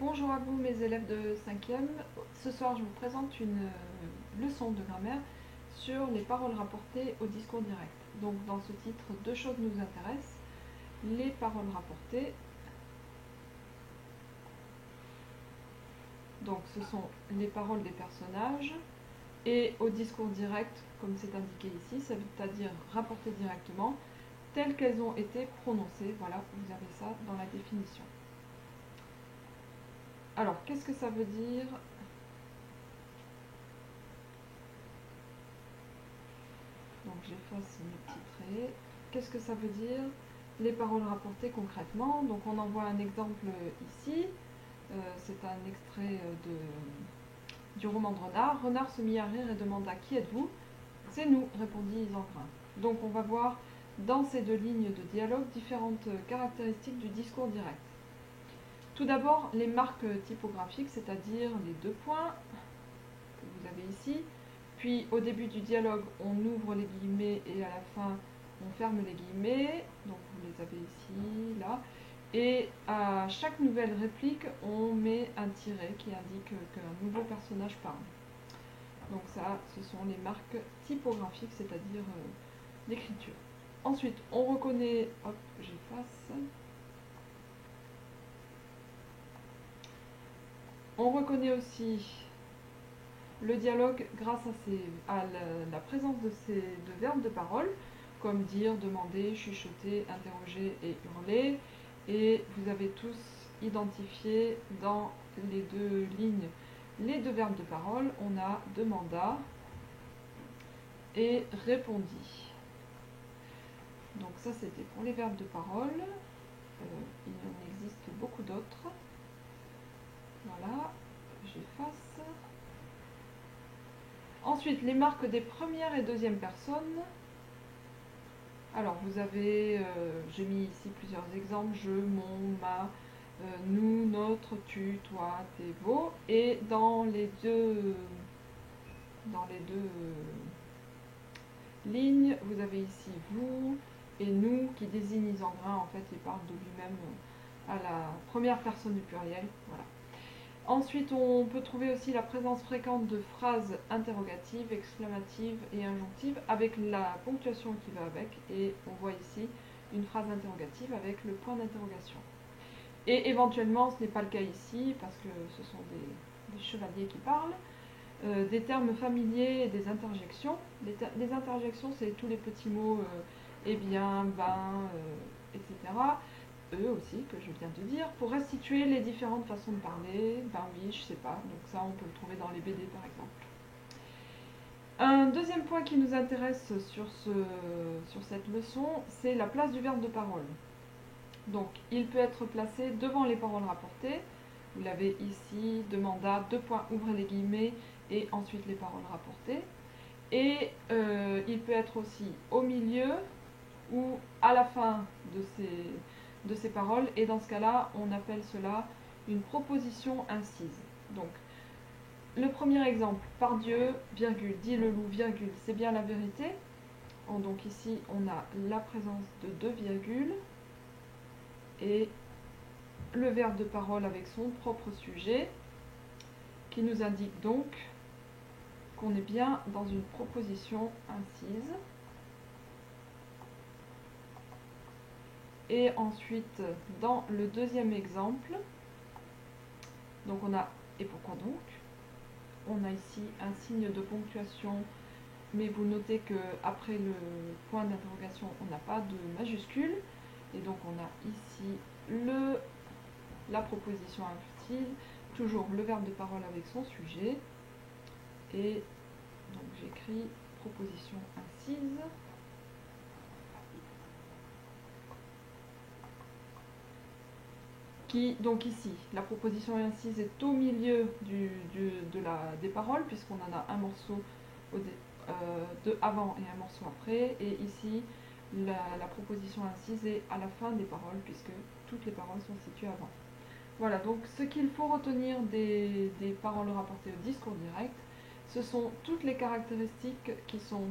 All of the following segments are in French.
Bonjour à vous mes élèves de 5e. Ce soir je vous présente une leçon de grammaire sur les paroles rapportées au discours direct. Donc dans ce titre, deux choses nous intéressent. Les paroles rapportées, donc ce sont les paroles des personnages, et au discours direct, comme c'est indiqué ici, c'est-à-dire rapportées directement, telles qu'elles ont été prononcées. Voilà, vous avez ça dans la définition. Alors, qu'est-ce que ça veut dire ? Donc j'efface mes petits traits. Qu'est-ce que ça veut dire les paroles rapportées concrètement? Donc on en voit un exemple ici. C'est un extrait du roman de Renard. Renard se mit à rire et demanda: qui êtes-vous? C'est nous, répondit Isengrin. Donc on va voir dans ces deux lignes de dialogue différentes caractéristiques du discours direct. Tout d'abord, les marques typographiques, c'est-à-dire les deux points que vous avez ici. Puis au début du dialogue, on ouvre les guillemets et à la fin, on ferme les guillemets. Donc vous les avez ici, là. Et à chaque nouvelle réplique, on met un tiret qui indique qu'un nouveau personnage parle. Donc ça, ce sont les marques typographiques, c'est-à-dire l'écriture. Ensuite, on reconnaît... Hop, j'efface. On reconnaît aussi le dialogue grâce à la présence de verbes de parole, comme dire, demander, chuchoter, interroger et hurler. Et vous avez tous identifié dans les deux lignes les deux verbes de parole. On a demanda et répondit. Donc ça, c'était pour les verbes de parole. Il en existe beaucoup d'autres. Voilà, j'efface. Ensuite, les marques des premières et deuxième personnes. Alors, vous avez, j'ai mis ici plusieurs exemples: je, mon, ma, nous, notre, tu, toi, tes, vos. Et dans les deux lignes, vous avez ici vous et nous qui désignent Isengrin. En fait, il parle de lui-même à la première personne du pluriel. Voilà. Ensuite, on peut trouver aussi la présence fréquente de phrases interrogatives, exclamatives et injonctives avec la ponctuation qui va avec. Et on voit ici une phrase interrogative avec le point d'interrogation. Et éventuellement, ce n'est pas le cas ici parce que ce sont des chevaliers qui parlent. Des termes familiers et des interjections. Les interjections, c'est tous les petits mots eh bien, ben, etc. Eux aussi, que je viens de dire, pour restituer les différentes façons de parler. Ben oui, je sais pas. Donc ça, on peut le trouver dans les BD par exemple. Un deuxième point qui nous intéresse sur cette leçon, c'est la place du verbe de parole. Donc, il peut être placé devant les paroles rapportées. Vous l'avez ici, demanda, deux points, ouvrez les guillemets, et ensuite les paroles rapportées. Et il peut être aussi au milieu ou à la fin de ces paroles, et dans ce cas-là, on appelle cela une proposition incise. Donc, le premier exemple: par Dieu, virgule, dit le loup, virgule, c'est bien la vérité. Donc ici, on a la présence de deux virgules et le verbe de parole avec son propre sujet, qui nous indique donc qu'on est bien dans une proposition incise. Et ensuite, dans le deuxième exemple, donc on a et pourquoi donc. On a ici un signe de ponctuation, mais vous notez qu'après le point d'interrogation, on n'a pas de majuscule. Et donc on a ici la proposition incise, toujours le verbe de parole avec son sujet. Et donc j'écris proposition incise. Donc ici, la proposition incise est au milieu des paroles, puisqu'on en a un morceau de avant et un morceau après. Et ici, la proposition incise est à la fin des paroles, puisque toutes les paroles sont situées avant. Voilà, donc ce qu'il faut retenir des paroles rapportées au discours direct, ce sont toutes les caractéristiques qui sont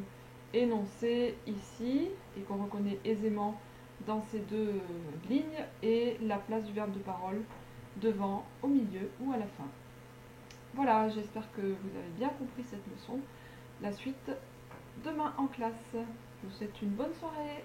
énoncées ici et qu'on reconnaît aisément dans ces deux lignes, et la place du verbe de parole devant, au milieu ou à la fin. Voilà, j'espère que vous avez bien compris cette leçon. La suite demain en classe. Je vous souhaite une bonne soirée.